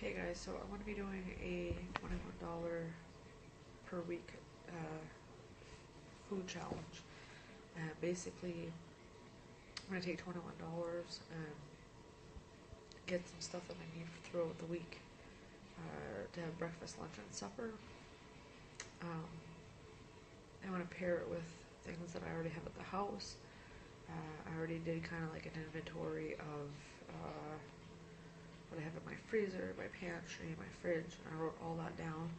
Hey guys, so I'm going to be doing a $21 per week food challenge. Basically, I'm going to take $21 and get some stuff that I need throughout the week to have breakfast, lunch, and supper. Um, I want to pair it with things that I already have at the house. I already did kind of like an inventory of what I have in my freezer, my pantry, my fridge, and I wrote all that down.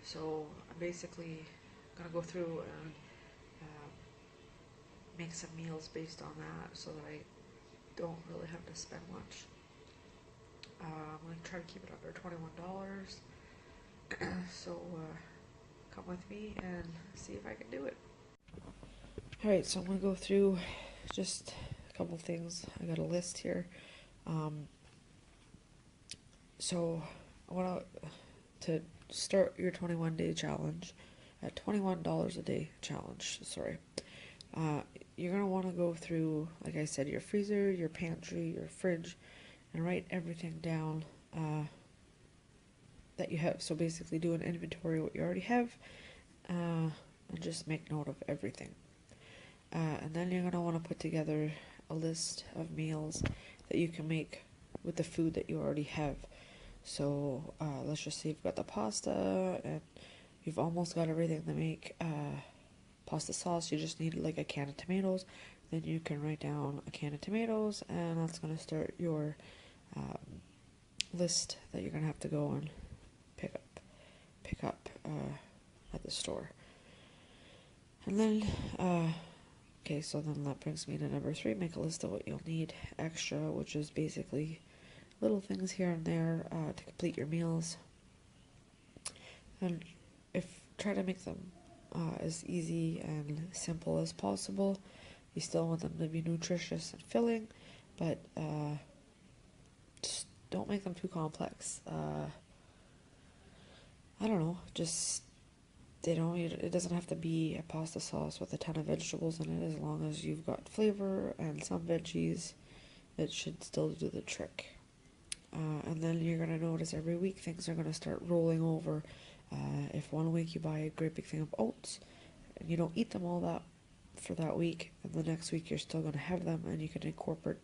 So I'm basically gonna go through and uh, make some meals based on that, so that I don't really have to spend much. I'm gonna try to keep it under $21. So come with me and see if I can do it. Alright, so I'm gonna go through just a couple things. I got a list here. So I want to start your 21-day challenge at $21 a day challenge. Sorry. You're going to want to go through, like I said, your freezer, your pantry, your fridge, and write everything down that you have. So basically do an inventory of what you already have and just make note of everything. And then you're going to want to put together a list of meals that you can make with the food that you already have. So let's just say you've got the pasta and you've almost got everything to make pasta sauce. You just need like a can of tomatoes. Then you can write down a can of tomatoes, and that's going to start your list that you're going to have to go and pick up at the store. And then okay, so then that brings me to number 3. Make a list of what you'll need extra, which is basically little things here and there to complete your meals. And try to make them as easy and simple as possible. You still want them to be nutritious and filling, but just don't make them too complex. I don't know, just it doesn't have to be a pasta sauce with a ton of vegetables in it. As long as you've got flavor and some veggies, it should still do the trick. And then you're going to notice every week things are going to start rolling over. If one week you buy a great big thing of oats and you don't eat them all that for that week, and the next week you're still going to have them, and you can incorporate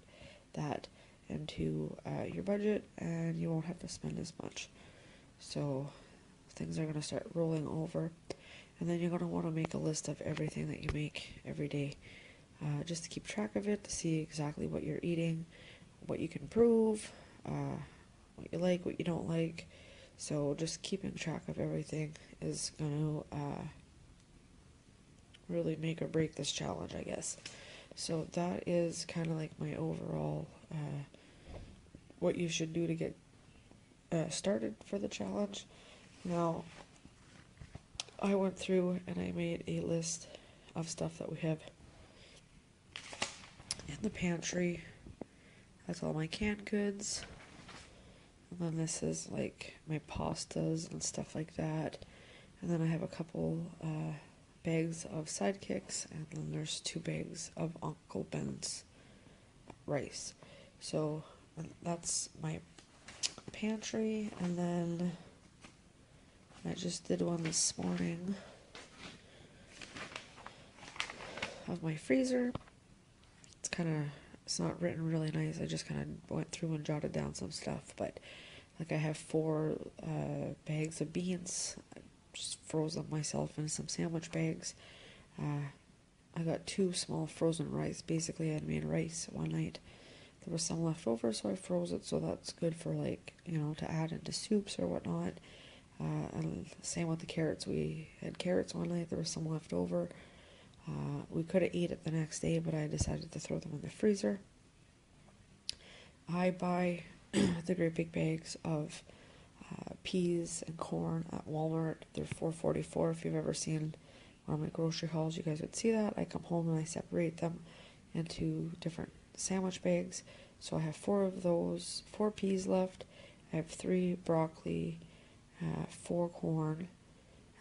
that into your budget and you won't have to spend as much. So things are going to start rolling over, and then you're going to want to make a list of everything that you make every day, just to keep track of it, to see exactly what you're eating, what you can improve, what you like, what you don't like. So just keeping track of everything is going to really make or break this challenge, I guess. So that is kind of like my overall what you should do to get started for the challenge. Now, I went through and I made a list of stuff that we have in the pantry. That's all my canned goods. And then this is like my pastas and stuff like that. And then I have a couple bags of Sidekicks, and then there's 2 bags of Uncle Ben's rice. So that's my pantry. And then I just did one this morning of my freezer. It's not written really nice. I just kind of went through and jotted down some stuff, but like I have 4 bags of beans. I just froze them myself in some sandwich bags. I got 2 small frozen rice. Basically, I had made rice one night. There was some left over, so I froze it, so that's good for, like, to add into soups or whatnot. And same with the carrots. We had carrots one night. There was some left over. We could have ate it the next day, but I decided to throw them in the freezer. I buy the great big bags of peas and corn at Walmart. They're $4.44. If you've ever seen one of my grocery hauls, you guys would see that. I come home and I separate them into different sandwich bags. So I have 4 of those, 4 peas left. I have 3 broccoli, 4 corn,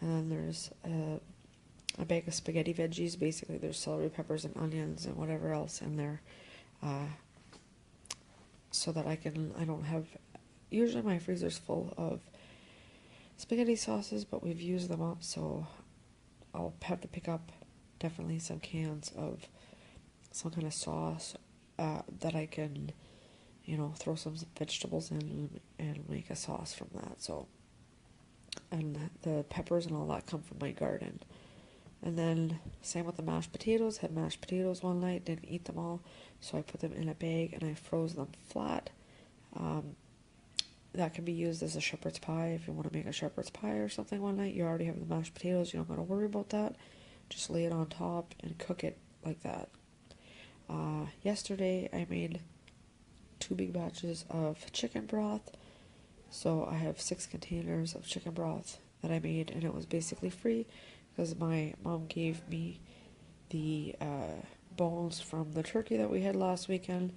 and then there's a bag of spaghetti veggies. Basically, there's celery, peppers, and onions, and whatever else in there, so that I don't have usually my freezer's full of spaghetti sauces, but we've used them up, so I'll have to pick up definitely some cans of some kind of sauce that I can, throw some vegetables in and make a sauce from that. So, and the peppers and all that come from my garden. And then same with the mashed potatoes. Had mashed potatoes one night, didn't eat them all, so I put them in a bag and I froze them flat. That can be used as a shepherd's pie if you want to make a shepherd's pie or something one night. You already have the mashed potatoes, you don't got to worry about that. Just lay it on top and cook it like that. Yesterday I made 2 big batches of chicken broth. So I have 6 containers of chicken broth that I made, and it was basically free because my mom gave me the bones from the turkey that we had last weekend,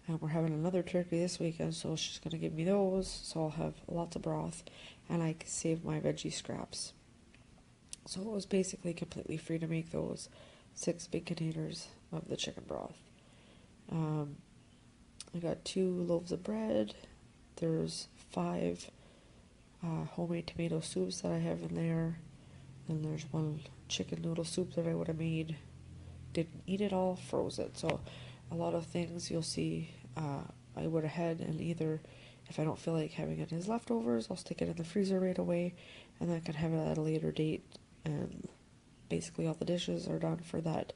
and we're having another turkey this weekend, so she's going to give me those, so I'll have lots of broth, and I can save my veggie scraps. So it was basically completely free to make those 6 big containers of the chicken broth. I got 2 loaves of bread. There's 5 homemade tomato soups that I have in there. And there's 1 chicken noodle soup that I would have made. Didn't eat it all, froze it. So a lot of things you'll see I would have had, and either if I don't feel like having it as leftovers, I'll stick it in the freezer right away, and then I can have it at a later date. And basically all the dishes are done for that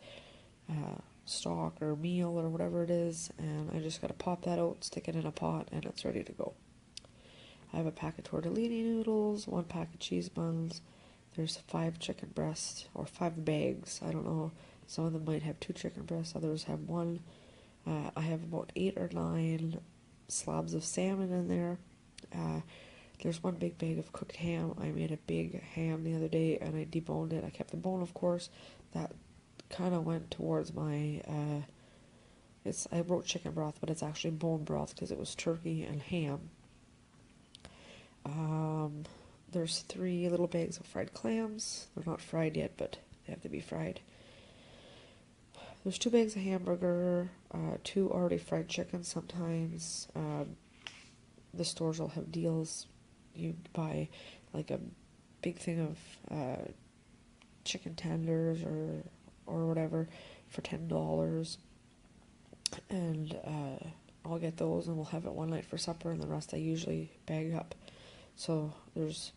stock or meal or whatever it is, and I just gotta pop that out, stick it in a pot, and it's ready to go. I have a pack of tortellini noodles, 1 pack of cheese buns. There's 5 chicken breasts, or 5 bags. I don't know. Some of them might have 2 chicken breasts, others have 1. I have about 8 or 9 slabs of salmon in there. There's 1 big bag of cooked ham. I made a big ham the other day, and I deboned it. I kept the bone, of course. That kind of went towards my, I wrote chicken broth, but it's actually bone broth because it was turkey and ham. There's 3 little bags of fried clams. They're not fried yet, but they have to be fried. There's 2 bags of hamburger, 2 already fried chicken. Sometimes the stores will have deals. You buy like a big thing of chicken tenders or whatever for $10, and I'll get those and we'll have it one night for supper, and the rest I usually bag up. So there's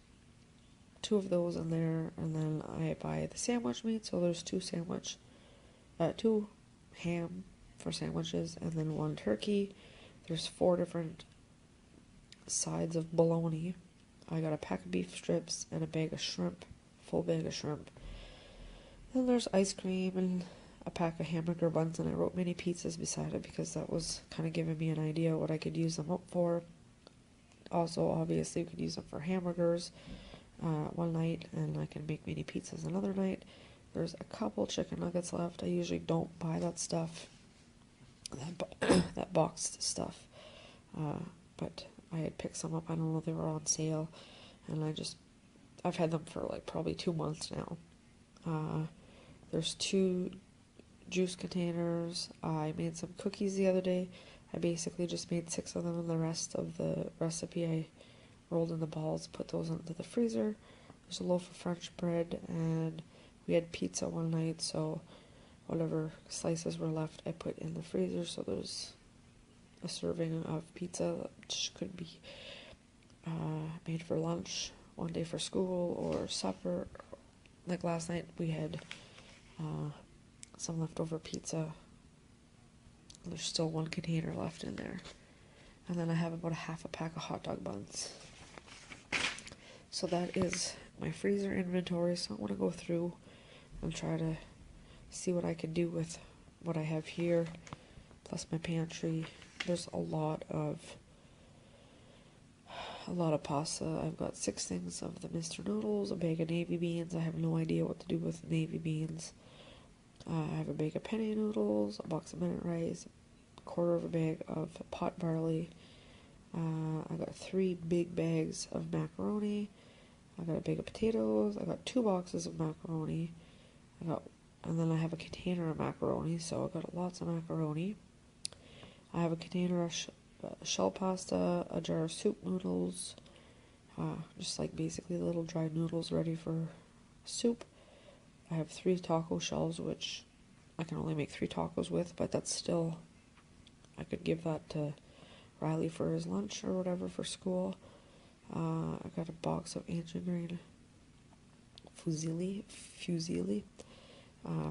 2 of those in there, and then I buy the sandwich meat, so there's 2 ham for sandwiches, and then 1 turkey. There's 4 different sides of bologna. I got a pack of beef strips and a bag of shrimp, full bag of shrimp. Then there's ice cream and a pack of hamburger buns, and I wrote mini pizzas beside it because that was kind of giving me an idea what I could use them up for. Also, obviously, you could use them for hamburgers one night, and I can make mini pizzas another night. There's a couple chicken nuggets left. I usually don't buy that stuff, that boxed stuff, but I had picked some up. I don't know, they were on sale, and I've had them for like probably 2 months now. There's 2 juice containers. I made some cookies the other day. I basically just made 6 of them, and the rest of the recipe I rolled in the balls, put those into the freezer. There's a loaf of French bread, and we had pizza one night, so whatever slices were left I put in the freezer, so there's a serving of pizza, which could be made for lunch, one day for school, or supper. Like last night we had some leftover pizza. There's still 1 container left in there. And then I have about a half a pack of hot dog buns. So that is my freezer inventory. So I want to go through and try to see what I can do with what I have here, plus my pantry. There's a lot of pasta. I've got 6 things of the Mr. Noodles, a bag of navy beans. I have no idea what to do with navy beans. I have a bag of penne noodles, a box of minute rice, a quarter of a bag of pot barley. I got 3 big bags of macaroni. I got a bag of potatoes. I got 2 boxes of macaroni. And then I have a container of macaroni, so I got lots of macaroni. I have a container of shell pasta, a jar of soup noodles, just like basically little dry noodles ready for soup. I have 3 taco shells, which I can only make 3 tacos with, but that's still, I could give that to Riley for his lunch or whatever for school. I got a box of ancient grain fusilli,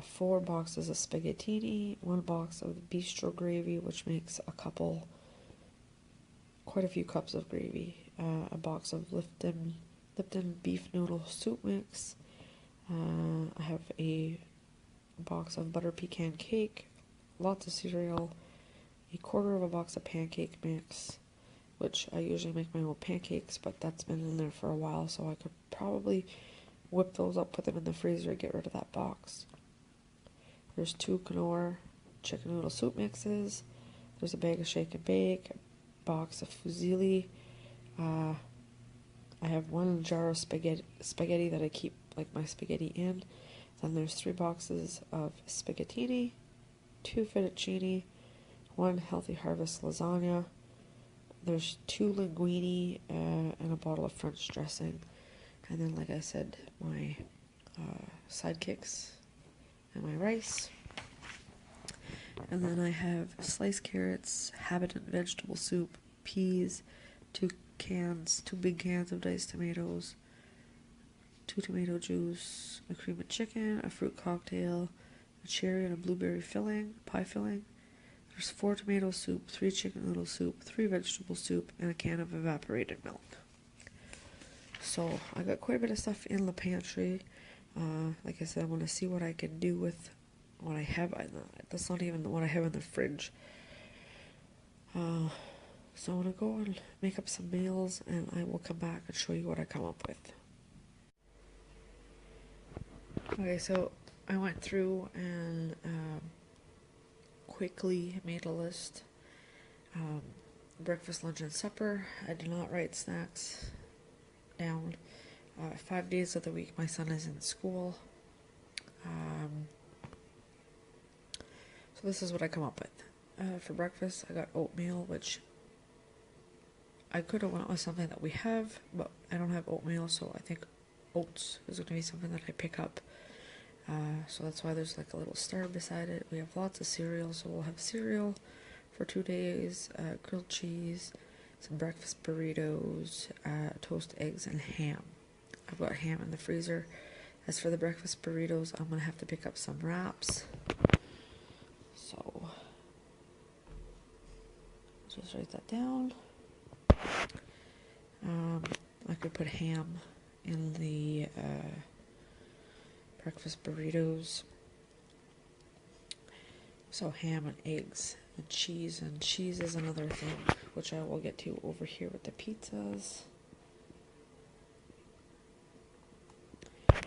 4 boxes of spaghettini, 1 box of bistro gravy, which makes quite a few cups of gravy, a box of Lipton beef noodle soup mix. I have a box of butter pecan cake, lots of cereal, a quarter of a box of pancake mix, which I usually make my own pancakes, but that's been in there for a while, so I could probably whip those up, put them in the freezer, get rid of that box. There's 2 Knorr chicken noodle soup mixes. There's a bag of shake and bake, a box of fusilli. I have 1 jar of spaghetti that I keep like my spaghetti in. Then there's 3 boxes of spaghettini, 2 fettuccine, 1 Healthy Harvest lasagna. There's 2 linguine and a bottle of French dressing. And then, like I said, my sidekicks and my rice. And then I have sliced carrots, Habitant vegetable soup, peas, 2 big cans of diced tomatoes, 2 tomato juice, a cream of chicken, a fruit cocktail, a cherry and a blueberry pie filling. There's 4 tomato soup, 3 chicken noodle soup, 3 vegetable soup, and a can of evaporated milk. So I got quite a bit of stuff in the pantry. Like I said, I want to see what I can do with what I have. That's not even what I have in the fridge. So I'm going to go and make up some meals, and I will come back and show you what I come up with. Okay, so I went through and quickly made a list. Breakfast, lunch, and supper. I did not write snacks down. 5 days of the week my son is in school. So this is what I come up with. For breakfast I got oatmeal, which I could have went with something that we have, but I don't have oatmeal, so I think oats is going to be something that I pick up. So that's why there's like a little star beside it. We have lots of cereal, so we'll have cereal for 2 days, grilled cheese, some breakfast burritos, toast, eggs, and ham. I've got ham in the freezer. As for the breakfast burritos, I'm going to have to pick up some wraps. So, just write that down. I could put ham in the breakfast burritos. So ham and eggs and cheese is another thing, which I will get to over here with the pizzas.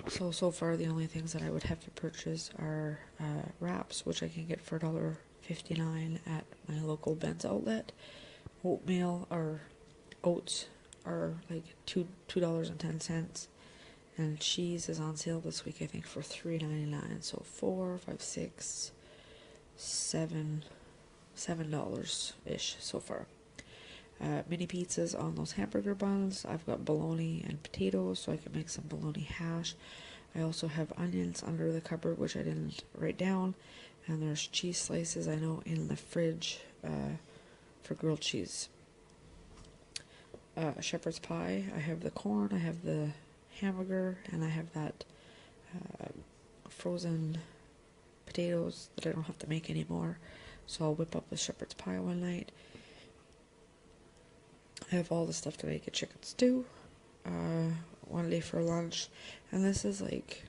So far the only things that I would have to purchase are wraps, which I can get for $1.59 at my local Ben's outlet. Oatmeal or oats are like $2.10, and cheese is on sale this week, I think, for $3.99. So $7 ish so far. Mini pizzas on those hamburger buns. I've got bologna and potatoes, so I can make some bologna hash. I also have onions under the cupboard, which I didn't write down, and there's cheese slices I know in the fridge for grilled cheese. Shepherd's pie. I have the corn, I have the hamburger, and I have that frozen potatoes that I don't have to make anymore. So I'll whip up the shepherd's pie one night. I have all the stuff to make a chicken stew one day for lunch, and this is like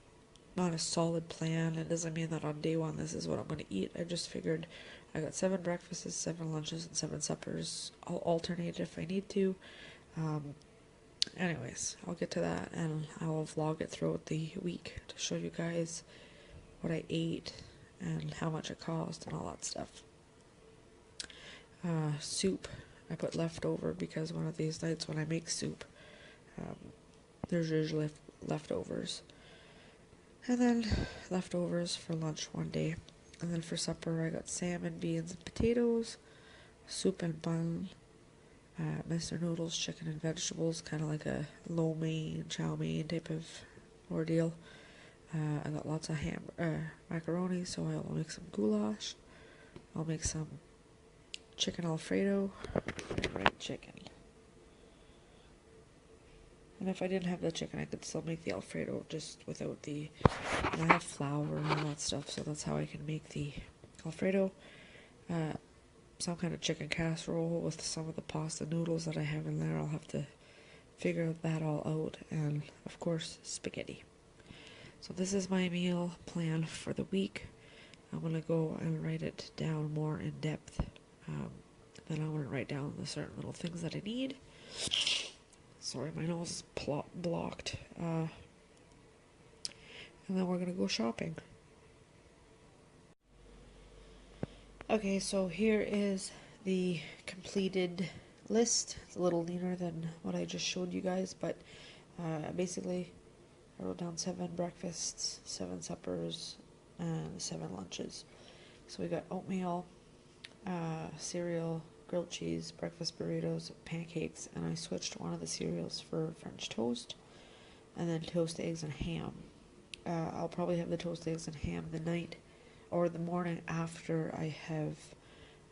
not a solid plan. It doesn't mean that on day one this is what I'm going to eat. I just figured I got 7 breakfasts, 7 lunches, and 7 suppers. I'll alternate if I need to. Anyways, I'll get to that, and I will vlog it throughout the week to show you guys what I ate and how much it cost and all that stuff. Soup. I put leftover because one of these nights when I make soup, there's usually leftovers. And then leftovers for lunch one day. And then for supper I got salmon, beans, and potatoes, soup and bun, Mr. Noodles, chicken and vegetables, kind of like a lo mein, chow mein type of ordeal. I got lots of macaroni, so I'll make some goulash. I'll make some chicken Alfredo, right chicken. And if I didn't have the chicken, I could still make the Alfredo just without the. And I have flour and all that stuff, so that's how I can make the Alfredo. Some kind of chicken casserole with some of the pasta noodles that I have in there. I'll have to figure that all out, and of course, spaghetti. So this is my meal plan for the week. I'm gonna go and write it down more in depth. Then I'm gonna write down the certain little things that I need. Sorry, my nose is blocked. And then we're gonna go shopping. Okay, so here is the completed list. It's a little leaner than what I just showed you guys, but basically I wrote down 7 breakfasts, 7 suppers, and 7 lunches. So we got oatmeal, cereal, grilled cheese, breakfast burritos, pancakes, and I switched one of the cereals for French toast, and then toast, eggs, and ham. I'll probably have the toast, eggs, and ham the night or the morning after I have,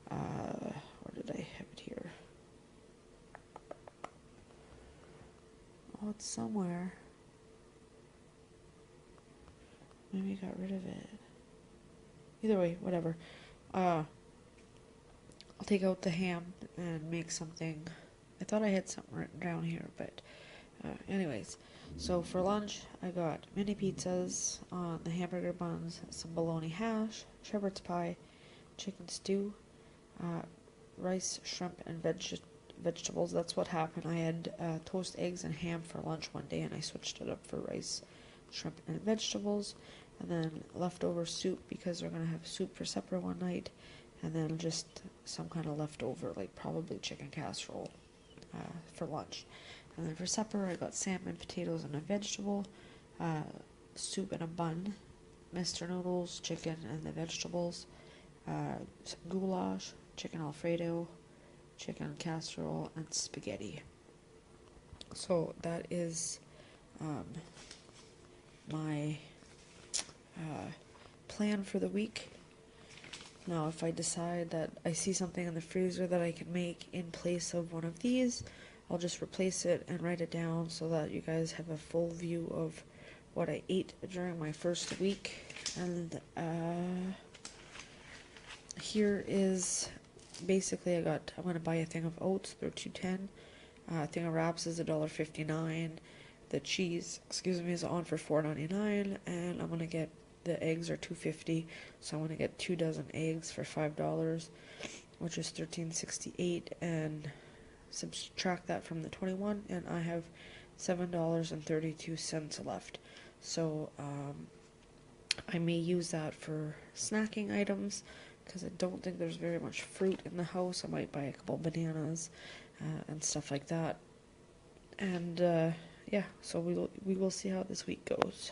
where did I have it here? Oh, it's somewhere. Maybe I got rid of it. Either way, whatever. I'll take out the ham and make something. I thought I had something written down here, but anyways. So for lunch, I got mini pizzas on the hamburger buns, some bologna hash, shepherd's pie, chicken stew, rice, shrimp, and vegetables. That's what happened. I had toast, eggs, and ham for lunch one day, and I switched it up for rice, shrimp, and vegetables. And then leftover soup, because we're going to have soup for supper one night. And then just some kind of leftover, like probably chicken casserole for lunch. And then for supper, I got salmon, potatoes, and a vegetable, soup and a bun, Mr. Noodles, chicken and the vegetables, some goulash, chicken Alfredo, chicken casserole, and spaghetti. So that is my plan for the week. Now, if I decide that I see something in the freezer that I can make in place of one of these, I'll just replace it and write it down so that you guys have a full view of what I ate during my first week. And here is basically I'm going to buy a thing of oats. They're $2.10. A thing of wraps is $1.59. The cheese, is on for $4.99, and I'm going to get the eggs are $2.50, so I'm going to get 2 dozen eggs for $5, which is $13.68, and subtract that from the 21, and I have $7.32 left. So I may use that for snacking items, because I don't think there's very much fruit in the house. I might buy a couple bananas and stuff like that. And yeah, so we will see how this week goes.